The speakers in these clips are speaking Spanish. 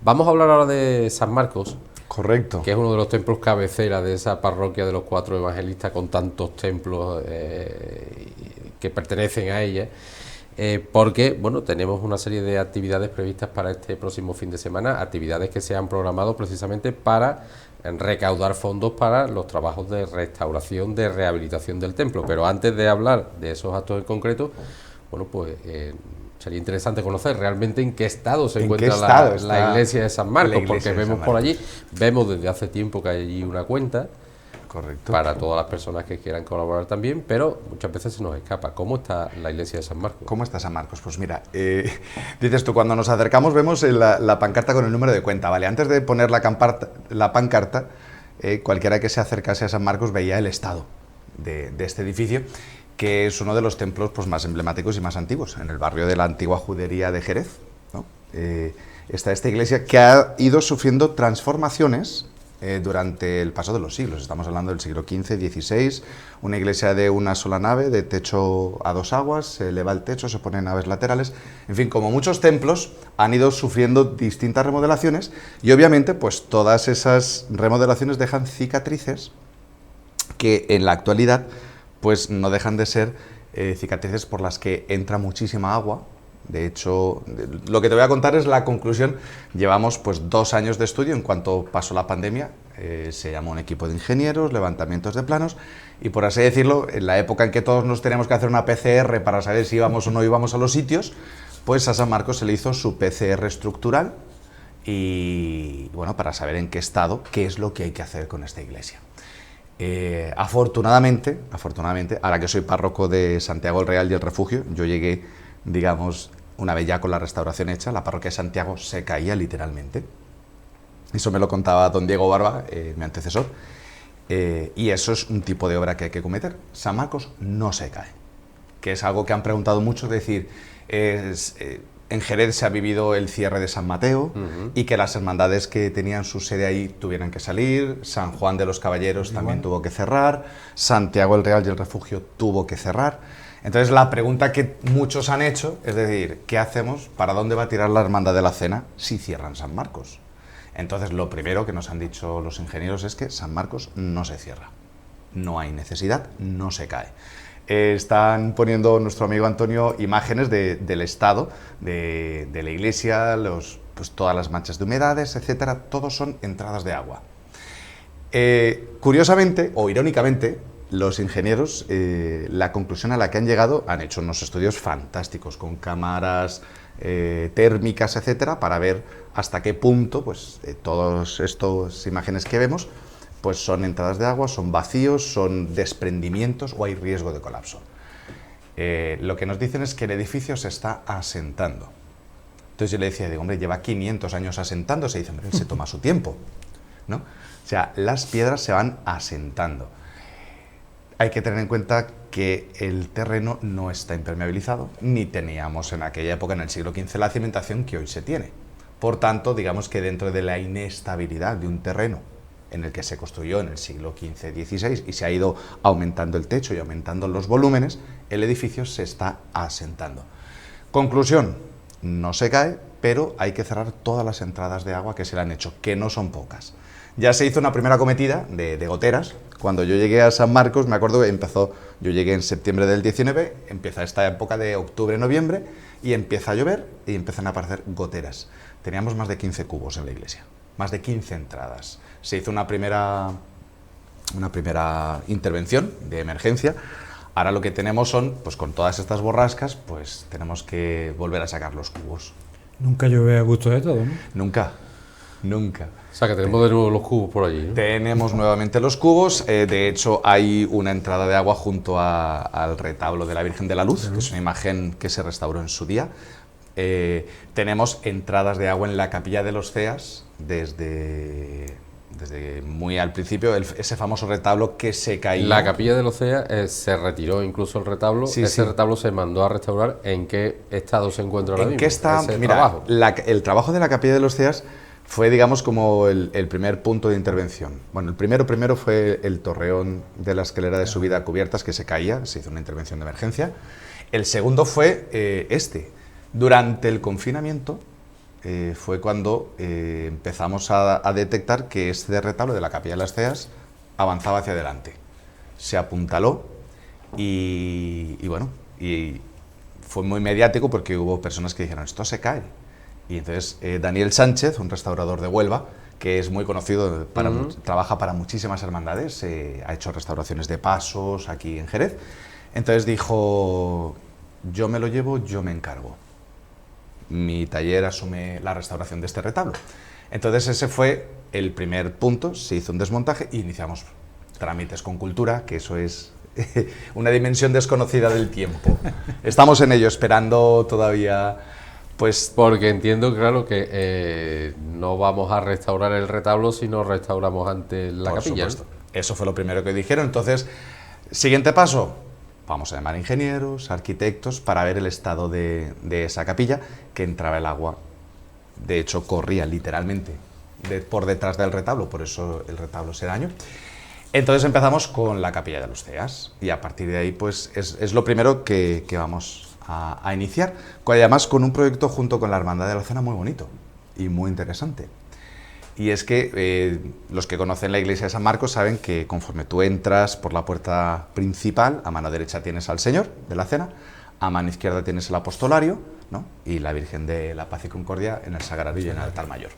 Vamos a hablar ahora de San Marcos. Correcto. Que es uno de los templos cabecera de esa parroquia de los Cuatro Evangelistas, con tantos templos que pertenecen a ella. Porque, bueno, tenemos una serie de actividades previstas para este próximo fin de semana, actividades que se han programado precisamente para recaudar fondos para los trabajos de restauración, de rehabilitación del templo. Pero antes de hablar de esos actos en concreto, bueno, pues sería interesante conocer realmente en qué estado se encuentra la iglesia de San Marcos, porque vemos por allí, vemos desde hace tiempo que hay allí una cuenta. Correcto. Para todas las personas que quieran colaborar también, pero muchas veces se nos escapa. ¿Cómo está la iglesia de San Marcos? ¿Cómo está San Marcos? Pues mira, dices tú, cuando nos acercamos vemos la pancarta con el número de cuenta, ¿vale? Antes de poner la pancarta, cualquiera que se acercase a San Marcos veía el estado de este edificio, que es uno de los templos pues, más emblemáticos y más antiguos, en el barrio de la antigua judería de Jerez, ¿no? Está esta iglesia que ha ido sufriendo transformaciones durante el paso de los siglos. Estamos hablando del siglo XV, XVI, una iglesia de una sola nave, de techo a dos aguas, se eleva el techo, se ponen naves laterales, en fin, como muchos templos han ido sufriendo distintas remodelaciones y obviamente pues todas esas remodelaciones dejan cicatrices que en la actualidad pues no dejan de ser cicatrices por las que entra muchísima agua. De hecho, lo que te voy a contar es la conclusión. Llevamos pues 2 años de estudio en cuanto pasó la pandemia. Se llamó un equipo de ingenieros, levantamientos de planos y, por así decirlo, en la época en que todos nos teníamos que hacer una PCR para saber si íbamos o no íbamos a los sitios, pues a San Marcos se le hizo su PCR estructural y, bueno, para saber en qué estado, qué es lo que hay que hacer con esta iglesia. Afortunadamente, ahora que soy párroco de Santiago el Real y el Refugio, yo llegué, digamos, una vez ya con la restauración hecha, la parroquia de Santiago se caía literalmente. Eso me lo contaba don Diego Barba, mi antecesor, y eso es un tipo de obra que hay que cometer. San Marcos no se cae, que es algo que han preguntado mucho, es decir, en Jerez se ha vivido el cierre de San Mateo y que las hermandades que tenían su sede ahí tuvieran que salir, San Juan de los Caballeros también tuvo que cerrar, Santiago el Real y el Refugio tuvo que cerrar. Entonces la pregunta que muchos han hecho es decir, ¿qué hacemos? ¿Para dónde va a tirar la hermandad de la cena si cierran San Marcos? Entonces lo primero que nos han dicho los ingenieros es que San Marcos no se cierra, no hay necesidad, no se cae. Están poniendo nuestro amigo Antonio imágenes del estado de la iglesia, pues todas las manchas de humedades, etcétera, todos son entradas de agua. Curiosamente o irónicamente, los ingenieros, la conclusión a la que han llegado, han hecho unos estudios fantásticos con cámaras térmicas, etcétera, para ver hasta qué punto pues, todas estas imágenes que vemos pues son entradas de agua, son vacíos, son desprendimientos o hay riesgo de colapso. Lo que nos dicen es que el edificio se está asentando. Entonces yo le decía, digo, hombre, lleva 500 años asentándose, y dice, hombre, él se toma su tiempo, ¿no? O sea, las piedras se van asentando. Hay que tener en cuenta que el terreno no está impermeabilizado, ni teníamos en aquella época, en el siglo XV, la cimentación que hoy se tiene. Por tanto, digamos que dentro de la inestabilidad de un terreno en el que se construyó en el siglo XV-XVI y se ha ido aumentando el techo y aumentando los volúmenes, el edificio se está asentando. Conclusión, no se cae, pero hay que cerrar todas las entradas de agua que se le han hecho, que no son pocas. Ya se hizo una primera cometida de goteras. Cuando yo llegué a San Marcos, me acuerdo que yo llegué en septiembre del 19, empieza esta época de octubre-noviembre y empieza a llover y empiezan a aparecer goteras. Teníamos más de 15 cubos en la iglesia, más de 15 entradas. Se hizo una primera intervención de emergencia. Ahora lo que tenemos son, pues con todas estas borrascas, pues tenemos que volver a sacar los cubos. Nunca llueve a gusto de todo, ¿no? Nunca, nunca. O sea, que tenemos de nuevo los cubos por allí, ¿no? Tenemos nuevamente los cubos. De hecho, hay una entrada de agua junto al retablo de la Virgen de la Luz, que es una imagen que se restauró en su día. Tenemos entradas de agua en la Capilla de los Ceas desde muy al principio, ese famoso retablo que se cayó. La Capilla de los Ceas se retiró incluso el retablo. Sí, ese sí. retablo se mandó a restaurar. ¿En qué estado se encuentra ahora mismo? ¿En qué está? Mira, el trabajo de la Capilla de los Ceas fue, digamos, como el primer punto de intervención. Bueno, el primero fue el torreón de la escalera de subida a cubiertas que se caía, se hizo una intervención de emergencia. El segundo fue durante el confinamiento, fue cuando empezamos a detectar que este retablo de la Capilla de las Ceas avanzaba hacia adelante. Se apuntaló y bueno, y fue muy mediático porque hubo personas que dijeron, esto se cae. Y entonces Daniel Sánchez, un restaurador de Huelva, que es muy conocido, trabaja para muchísimas hermandades, ha hecho restauraciones de pasos aquí en Jerez, entonces dijo, yo me lo llevo, yo me encargo. Mi taller asume la restauración de este retablo. Entonces ese fue el primer punto, se hizo un desmontaje y iniciamos trámites con Cultura, que eso es una dimensión desconocida del tiempo. Estamos en ello, esperando todavía, pues... Porque entiendo, claro, que no vamos a restaurar el retablo si no restauramos antes la capilla. Por supuesto. Eso fue lo primero que dijeron. Entonces, siguiente paso, vamos a llamar a ingenieros, arquitectos, para ver el estado de esa capilla, que entraba el agua. De hecho, corría literalmente por detrás del retablo, por eso el retablo se dañó. Entonces empezamos con la Capilla de los Ceas y a partir de ahí pues es lo primero que vamos a iniciar, además con un proyecto junto con la Hermandad de la Cena muy bonito y muy interesante. Y es que los que conocen la iglesia de San Marcos saben que conforme tú entras por la puerta principal, a mano derecha tienes al Señor de la Cena, a mano izquierda tienes el Apostolario, ¿no? Y la Virgen de la Paz y Concordia en el Sagrario y en el altar mayor.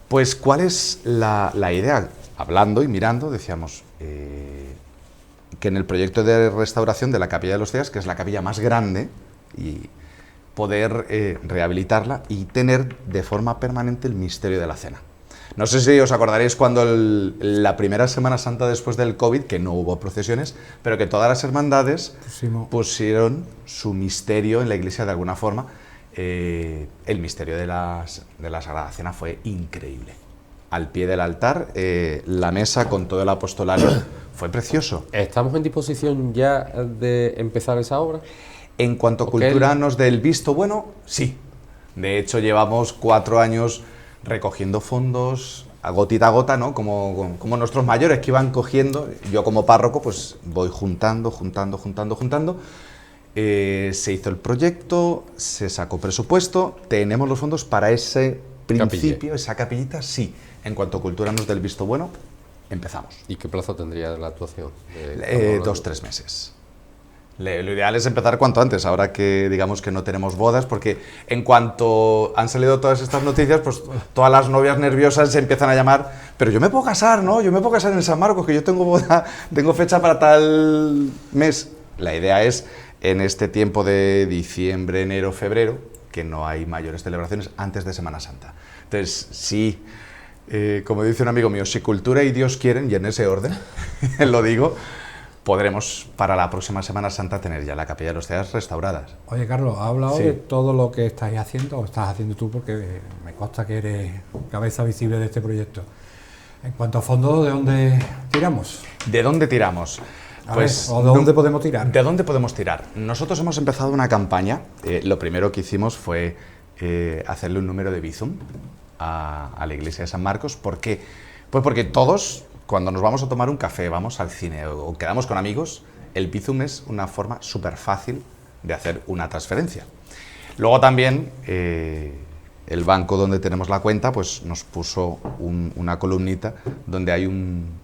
Pues, ¿cuál es la idea? Hablando y mirando, decíamos que en el proyecto de restauración de la Capilla de los Ceas, que es la capilla más grande, y poder rehabilitarla y tener de forma permanente el misterio de la Cena. No sé si os acordaréis cuando la primera Semana Santa después del COVID, que no hubo procesiones, pero que todas las hermandades pusieron su misterio en la iglesia de alguna forma. El misterio de la Sagrada Cena fue increíble. Al pie del altar, la mesa con todo el apostolario fue precioso. ¿Estamos en disposición ya de empezar esa obra? En cuanto a Cultura nos dé el visto bueno, sí. De hecho, llevamos 4 años recogiendo fondos a gota, ¿no? Como nuestros mayores que iban cogiendo. Yo como párroco pues voy juntando. Se hizo el proyecto, se sacó presupuesto, tenemos los fondos para ese principio, esa capillita, sí. En cuanto a Cultura nos dé el visto bueno, empezamos. ¿Y qué plazo tendría la actuación? 2-3 meses. Lo ideal es empezar cuanto antes, ahora que digamos que no tenemos bodas, porque en cuanto han salido todas estas noticias, pues todas las novias nerviosas se empiezan a llamar, pero yo me puedo casar, ¿no? Yo me puedo casar en San Marcos, que yo tengo boda, tengo fecha para tal mes. La idea es, en este tiempo de diciembre, enero, febrero, que no hay mayores celebraciones antes de Semana Santa. Entonces, sí, como dice un amigo mío, si Cultura y Dios quieren, y en ese orden, lo digo, podremos para la próxima Semana Santa tener ya la Capilla de los Ceas restauradas. Oye, Carlos, ¿has hablado Sí. de todo lo que estáis haciendo o estás haciendo tú? Porque me consta que eres cabeza visible de este proyecto. En cuanto a fondos, ¿de dónde tiramos? ¿De dónde tiramos? ¿O de dónde podemos tirar? ¿De dónde podemos tirar? Nosotros hemos empezado una campaña. Lo primero que hicimos fue hacerle un número de Bizum a la iglesia de San Marcos. ¿Por qué? Pues porque todos, cuando nos vamos a tomar un café, vamos al cine o quedamos con amigos, el Bizum es una forma súper fácil de hacer una transferencia. Luego también el banco donde tenemos la cuenta pues nos puso una columnita donde hay un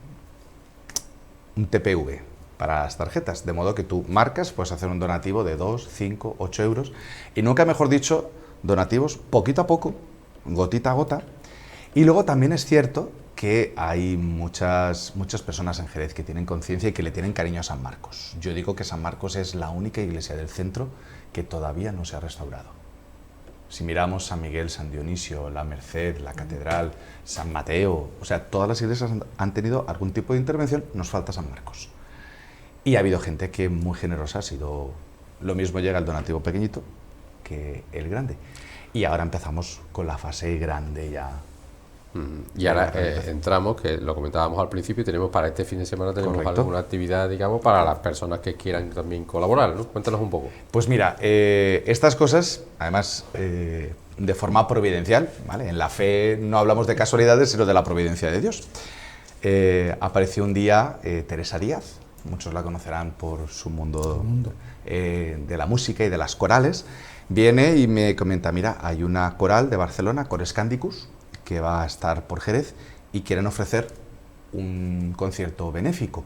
TPV para las tarjetas, de modo que tú marcas, puedes hacer un donativo de 2, 5, 8 euros y nunca mejor dicho, donativos poquito a poco, gotita a gota. Y luego también es cierto que hay muchas personas en Jerez que tienen conciencia y que le tienen cariño a San Marcos. Yo digo que San Marcos es la única iglesia del centro que todavía no se ha restaurado. Si miramos San Miguel, San Dionisio, la Merced, la Catedral, San Mateo, o sea, todas las iglesias han tenido algún tipo de intervención, nos falta San Marcos. Y ha habido gente que muy generosa ha sido, lo mismo llega el donativo pequeñito que el grande. Y ahora empezamos con la fase grande ya. Y ahora entramos, que lo comentábamos al principio, y tenemos para este fin de semana tenemos Correcto. alguna actividad, digamos, para las personas que quieran también colaborar, ¿no? Cuéntanos un poco. Pues mira, estas cosas, además, de forma providencial, ¿vale? En la fe no hablamos de casualidades, sino de la providencia de Dios. Apareció un día Teresa Díaz, muchos la conocerán por su mundo de la música y de las corales. Viene y me comenta, mira, hay una coral de Barcelona, Cores Candicus, que va a estar por Jerez y quieren ofrecer un concierto benéfico.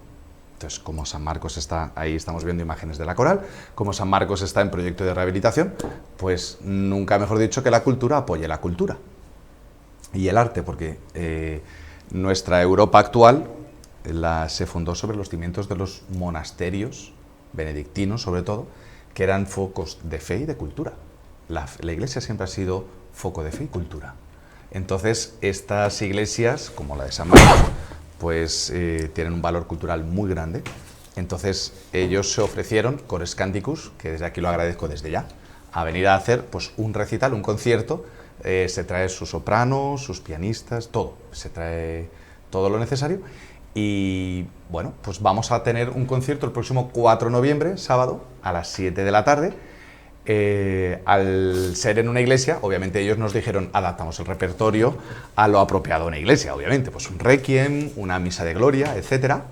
Entonces, como San Marcos está, ahí estamos viendo imágenes de la coral, como San Marcos está en proyecto de rehabilitación, pues nunca mejor dicho que la cultura apoye la cultura y el arte, porque nuestra Europa actual se fundó sobre los cimientos de los monasterios benedictinos, sobre todo, que eran focos de fe y de cultura. La Iglesia siempre ha sido foco de fe y cultura. Entonces, estas iglesias, como la de San Marcos, pues tienen un valor cultural muy grande. Entonces, ellos se ofrecieron, Cores Candicus, que desde aquí lo agradezco desde ya, a venir a hacer pues un recital, un concierto. Se trae su soprano, sus pianistas, todo. Se trae todo lo necesario. Y bueno, pues vamos a tener un concierto el próximo 4 de noviembre, sábado, a las 7 de la tarde. Al ser en una iglesia, obviamente ellos nos dijeron, adaptamos el repertorio a lo apropiado de una iglesia, obviamente, pues un requiem, una misa de gloria, etcétera.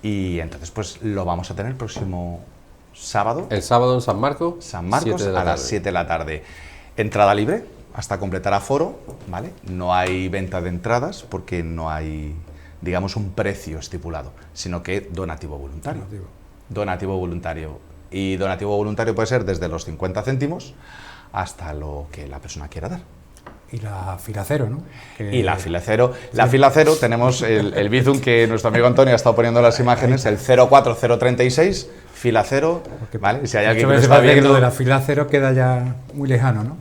Y entonces pues lo vamos a tener el próximo sábado. El sábado en San Marcos. San Marcos a las 7 de la tarde. Entrada libre hasta completar aforo, ¿vale? No hay venta de entradas porque no hay, digamos, un precio estipulado, sino que donativo voluntario. Donativo voluntario. Y donativo voluntario puede ser desde los 50 céntimos hasta lo que la persona quiera dar. Y la fila cero, ¿no? Y la fila cero. La fila cero tenemos el Bizum que nuestro amigo Antonio ha estado poniendo las imágenes, el 04036, fila cero, ¿vale? Si hay alguien que está viendo... Lo de la fila cero queda ya muy lejano, ¿no?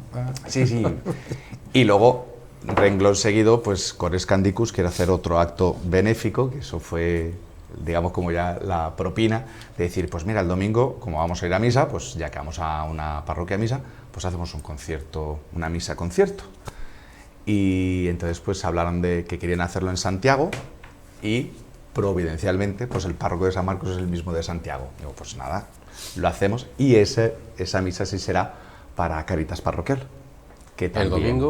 Sí, sí. Y luego, renglón seguido, pues Cores Candicus quiere hacer otro acto benéfico, que eso fue, digamos, como ya la propina, de decir, pues mira, el domingo, como vamos a ir a misa, pues ya que vamos a una parroquia a misa, pues hacemos un concierto, una misa-concierto. Y entonces pues hablaron de que querían hacerlo en Santiago y providencialmente pues el párroco de San Marcos es el mismo de Santiago. Digo, pues nada, lo hacemos y esa misa sí será para Caritas Parroquial. Que también,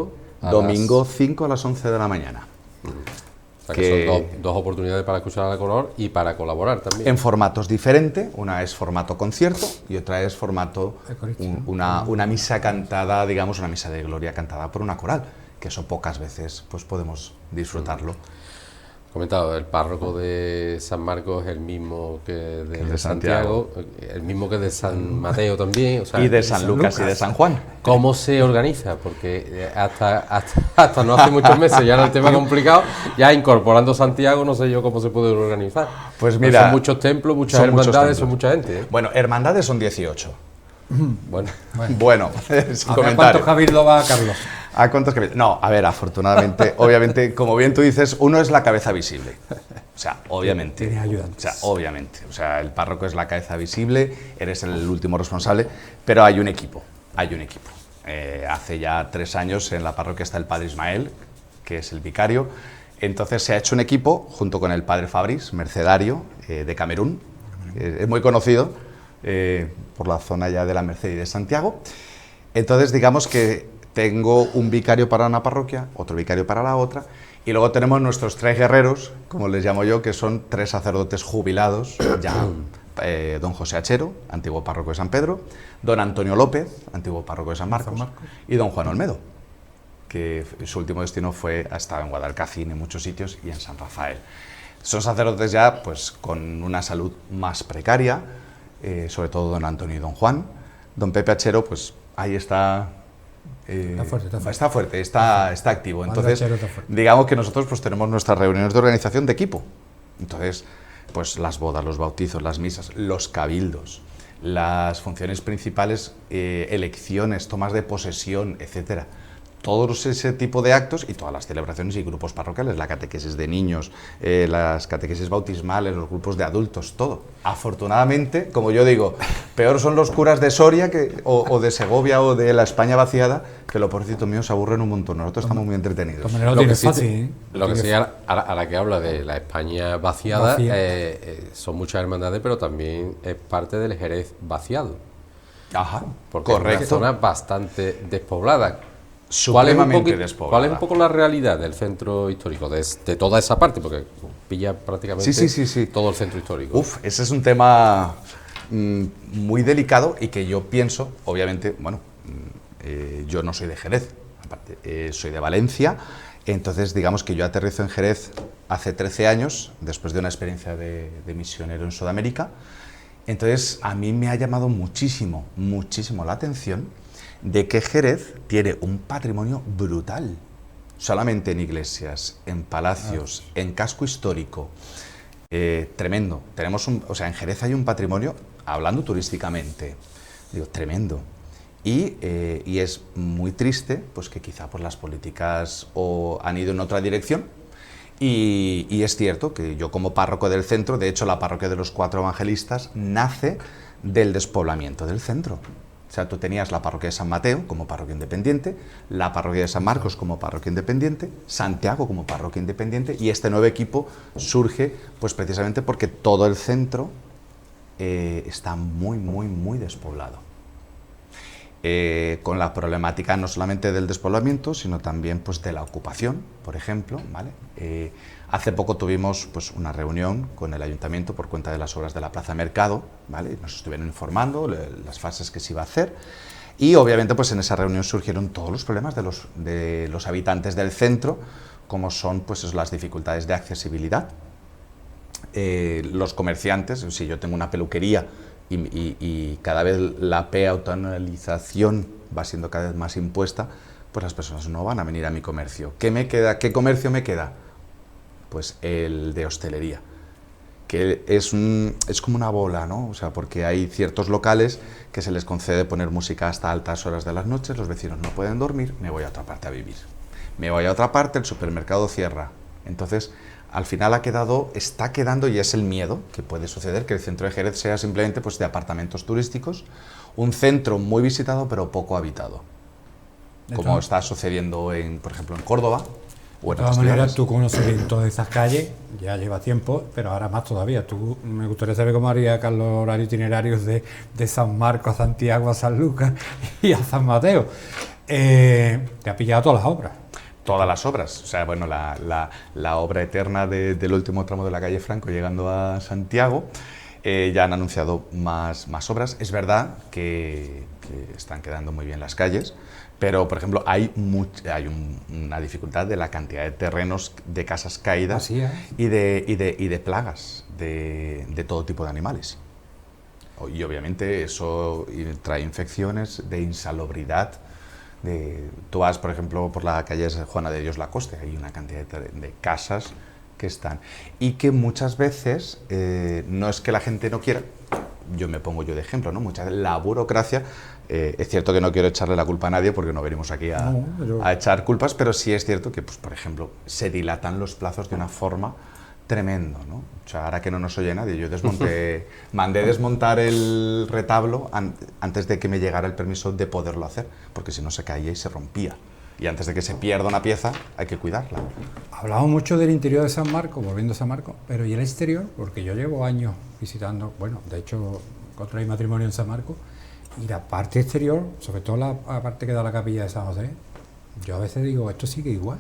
el domingo 5 a las 11 de la mañana. O sea que son dos oportunidades para escuchar a la color y para colaborar también. En formatos diferentes, una es formato concierto y otra es formato una misa cantada, digamos, una misa de gloria cantada por una coral, que eso pocas veces pues podemos disfrutarlo. Comentado, el párroco de San Marcos es el mismo que de Santiago, el mismo que de San Mateo también. O sea, y de San Lucas y de San Juan. ¿Cómo se organiza? Porque hasta no hace muchos meses ya era el tema complicado, ya incorporando Santiago no sé yo cómo se puede organizar. Pues mira, son muchos templos, muchas hermandades, son mucha gente, ¿eh? Bueno, hermandades son 18. Bueno, sin comentario. ¿A cuántos cabildos va Carlos? ¿A cuántos cabildos? No, a ver, afortunadamente, obviamente, como bien tú dices, uno es la cabeza visible. O sea, obviamente. Tiene ayudantes. O sea, obviamente. O sea, el párroco es la cabeza visible, eres el último responsable, pero hay un equipo, hace ya 3 años en la parroquia está el padre Ismael, que es el vicario. Entonces se ha hecho un equipo junto con el padre Fabris, mercedario de Camerún, es muy conocido por la zona ya de la Merced y de Santiago. Entonces digamos que tengo un vicario para una parroquia, otro vicario para la otra, y luego tenemos nuestros 3 guerreros, como les llamo yo, que son 3 sacerdotes jubilados, ya don José Achero, antiguo párroco de San Pedro, don Antonio López, antiguo párroco de San Marcos, y don Juan Olmedo, que su último destino ha estado en Guadalcacín, en muchos sitios, y en San Rafael. Son sacerdotes ya pues con una salud más precaria, sobre todo don Antonio y don Juan. Don Pepe Achero, pues ahí está... Está fuerte, está activo. Entonces, digamos que nosotros pues tenemos nuestras reuniones de organización de equipo. Entonces, pues las bodas, los bautizos, las misas, los cabildos, las funciones principales, elecciones, tomas de posesión, etcétera. Todos ese tipo de actos y todas las celebraciones y grupos parroquiales, la catequesis de niños, las catequesis bautismales, los grupos de adultos, todo. Afortunadamente, como yo digo, peor son los curas de Soria o de Segovia o de la España vaciada, que lo pobrecito mío se aburren un montón. Nosotros estamos muy entretenidos. Lo que sí, a la que habla de la España vaciada, son muchas hermandades, pero también es parte del Jerez vaciado. Ajá, porque correcto. Es una zona bastante despoblada. supremamente despoblada. ¿Cuál es un poco la realidad del centro histórico, de toda esa parte? Porque pilla prácticamente Sí. todo el centro histórico. Uf, ese es un tema muy delicado y que yo pienso, obviamente, bueno, yo no soy de Jerez, aparte, soy de Valencia, entonces digamos que yo aterrizo en Jerez hace 13 años, después de una experiencia de misionero en Sudamérica. Entonces a mí me ha llamado muchísimo la atención de que Jerez tiene un patrimonio brutal, solamente en iglesias, en palacios, en casco histórico, tremendo. O sea, en Jerez hay un patrimonio, hablando turísticamente, digo, tremendo. Y es muy triste pues que quizá pues, las políticas han ido en otra dirección. Y es cierto que yo como párroco del centro, de hecho la parroquia de los Cuatro Evangelistas nace del despoblamiento del centro. O sea, tú tenías la parroquia de San Mateo como parroquia independiente, la parroquia de San Marcos como parroquia independiente, Santiago como parroquia independiente, y este nuevo equipo surge pues precisamente porque todo el centro está muy despoblado. Con la problemática no solamente del despoblamiento, sino también pues, de la ocupación, por ejemplo, ¿vale? Hace poco tuvimos pues, una reunión con el ayuntamiento por cuenta de las obras de la Plaza Mercado, ¿vale? Nos estuvieron informando las fases que se iba a hacer y obviamente pues, en esa reunión surgieron todos los problemas de los habitantes del centro, como son pues, las dificultades de accesibilidad, los comerciantes. Si yo tengo una peluquería y cada vez la peatonalización va siendo cada vez más impuesta, pues las personas no van a venir a mi comercio. ¿Qué me queda? ¿Qué comercio me queda? Pues el de hostelería, que es como una bola, ¿no? O sea, porque hay ciertos locales que se les concede poner música hasta altas horas de las noches, los vecinos no pueden dormir, me voy a otra parte a vivir. Me voy a otra parte, el supermercado cierra. Entonces, al final está quedando, y es el miedo que puede suceder, que el centro de Jerez sea simplemente pues, de apartamentos turísticos, un centro muy visitado pero poco habitado, como está sucediendo, por ejemplo, en Córdoba. De todas maneras, tu conocimiento de esas calles ya lleva tiempo, pero ahora más todavía. Me gustaría saber cómo haría Carlos horarios itinerarios de San Marcos a Santiago, a San Lucas y a San Mateo. Te ha pillado todas las obras. Todas las obras, o sea, bueno, la obra eterna del último tramo de la calle Franco llegando a Santiago, ya han anunciado más obras. Es verdad que están quedando muy bien las calles, pero, por ejemplo, hay una dificultad de la cantidad de terrenos de casas caídas y de plagas de todo tipo de animales. Y obviamente eso trae infecciones, de insalubridad. Tú vas, por ejemplo, por la calle Juana de Dios Lacoste, hay una cantidad de casas que están. Y que muchas veces, no es que la gente no quiera, me pongo de ejemplo, ¿no? La burocracia, es cierto que no quiero echarle la culpa a nadie porque no venimos aquí a echar culpas, pero sí es cierto que, pues, por ejemplo, se dilatan los plazos de una forma tremendo, ¿no? O sea, ahora que no nos oye nadie, yo mandé desmontar el retablo antes de que me llegara el permiso de poderlo hacer, porque si no se caía y se rompía. Y antes de que se pierda una pieza, hay que cuidarla. Hablamos mucho del interior de San Marcos, volviendo a San Marcos, pero ¿y el exterior? Porque yo llevo años visitando, bueno, de hecho, contraí matrimonio en San Marcos, y la parte exterior, sobre todo la parte que da la capilla de San José, yo a veces digo, esto sigue igual,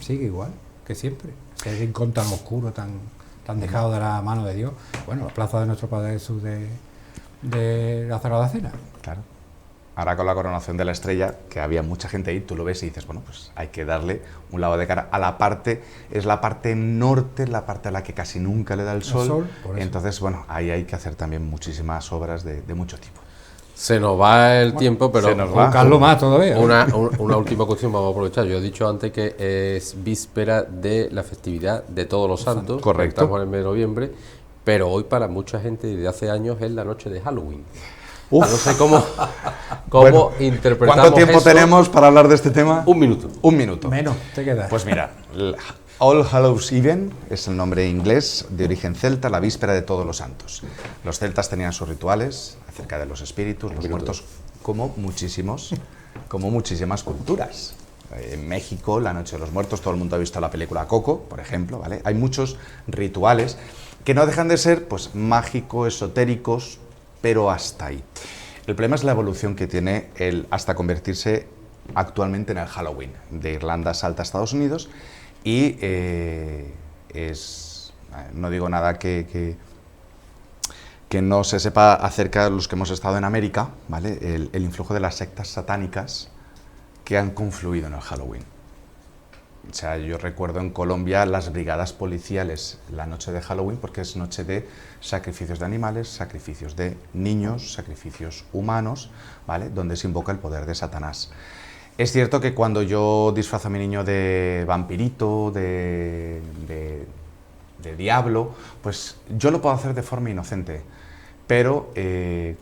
sigue igual que siempre. Ese rincón tan oscuro, tan dejado de la mano de Dios. Bueno, la plaza de nuestro Padre Jesús de la Sagrada Cena. Claro. Ahora con la coronación de la estrella, que había mucha gente ahí, tú lo ves y dices, bueno, pues hay que darle un lado de cara a la parte, es la parte norte, la parte a la que casi nunca le da el sol. Entonces, bueno, ahí hay que hacer también muchísimas obras de mucho tipo. Se nos va el tiempo, pero buscarlo más todavía. Una última cuestión, vamos a aprovechar. Yo he dicho antes que es víspera de la festividad de Todos los Santos. Correcto. Estamos en el mes de noviembre, pero hoy para mucha gente desde hace años es la noche de Halloween. Uf. No sé cómo bueno, interpretamos ¿cuánto tiempo eso? tenemos para hablar de este tema? Un minuto. Un minuto. Menos, te queda. Pues mira, All Hallows Even es el nombre inglés de origen celta, la víspera de Todos los Santos. Los celtas tenían sus rituales acerca de los espíritus, los muertos, como muchísimas culturas. En México, la Noche de los Muertos, todo el mundo ha visto la película Coco, por ejemplo, ¿vale? Hay muchos rituales que no dejan de ser, pues, mágicos, esotéricos, pero hasta ahí. El problema es la evolución que tiene hasta convertirse actualmente en el Halloween. De Irlanda salta a Estados Unidos y no digo nada que no se sepa acerca de los que hemos estado en América, ¿vale? El influjo de las sectas satánicas que han confluido en el Halloween. O sea, yo recuerdo en Colombia las brigadas policiales la noche de Halloween, porque es noche de sacrificios de animales, sacrificios de niños, sacrificios humanos, ¿vale? Donde se invoca el poder de Satanás. Es cierto que cuando yo disfrazo a mi niño de vampirito, de diablo, pues yo lo puedo hacer de forma inocente, pero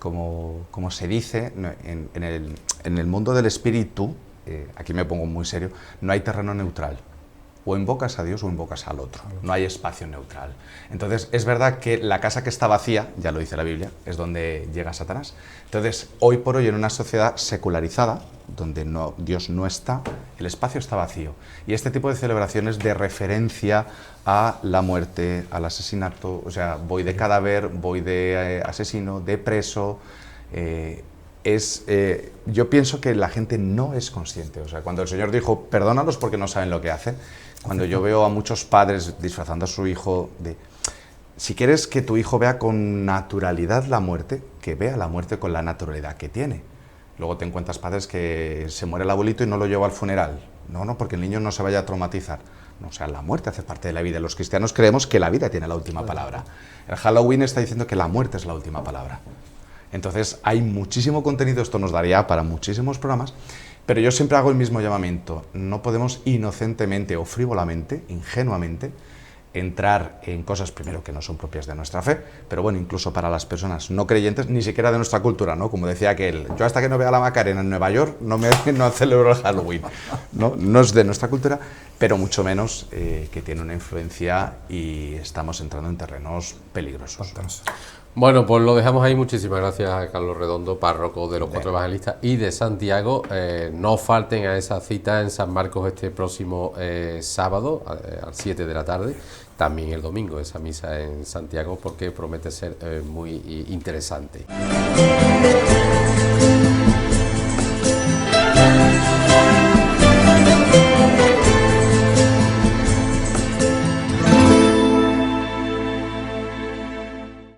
como se dice, en el mundo del espíritu, aquí me pongo muy serio, no hay terreno neutral. O invocas a Dios o invocas al otro. No hay espacio neutral. Entonces, es verdad que la casa que está vacía, ya lo dice la Biblia, es donde llega Satanás. Entonces, hoy por hoy, en una sociedad secularizada, donde Dios no está, el espacio está vacío. Y este tipo de celebraciones de referencia a la muerte, al asesinato, o sea, voy de cadáver, voy de asesino, de preso, yo pienso que la gente no es consciente. O sea, cuando el Señor dijo, perdónalos porque no saben lo que hacen, cuando yo veo a muchos padres disfrazando a su hijo si quieres que tu hijo vea con naturalidad la muerte, que vea la muerte con la naturalidad que tiene. Luego te encuentras padres que se muere el abuelito y no lo lleva al funeral. No, porque el niño no se vaya a traumatizar. No, o sea, la muerte hace parte de la vida. Los cristianos creemos que la vida tiene la última palabra. El Halloween está diciendo que la muerte es la última palabra. Entonces hay muchísimo contenido, esto nos daría para muchísimos programas, pero yo siempre hago el mismo llamamiento. No podemos inocentemente o frívolamente, ingenuamente, entrar en cosas, primero, que no son propias de nuestra fe, pero bueno, incluso para las personas no creyentes, ni siquiera de nuestra cultura, ¿no? Como decía aquel, yo hasta que no vea la Macarena en Nueva York no celebro el Halloween. No es de nuestra cultura, pero mucho menos que tiene una influencia y estamos entrando en terrenos peligrosos. Bueno, pues lo dejamos ahí. Muchísimas gracias a Carlos Redondo, párroco de los Cuatro Evangelistas y de Santiago. No falten a esa cita en San Marcos este próximo sábado a las 7 de la tarde. También el domingo esa misa en Santiago, porque promete ser muy interesante.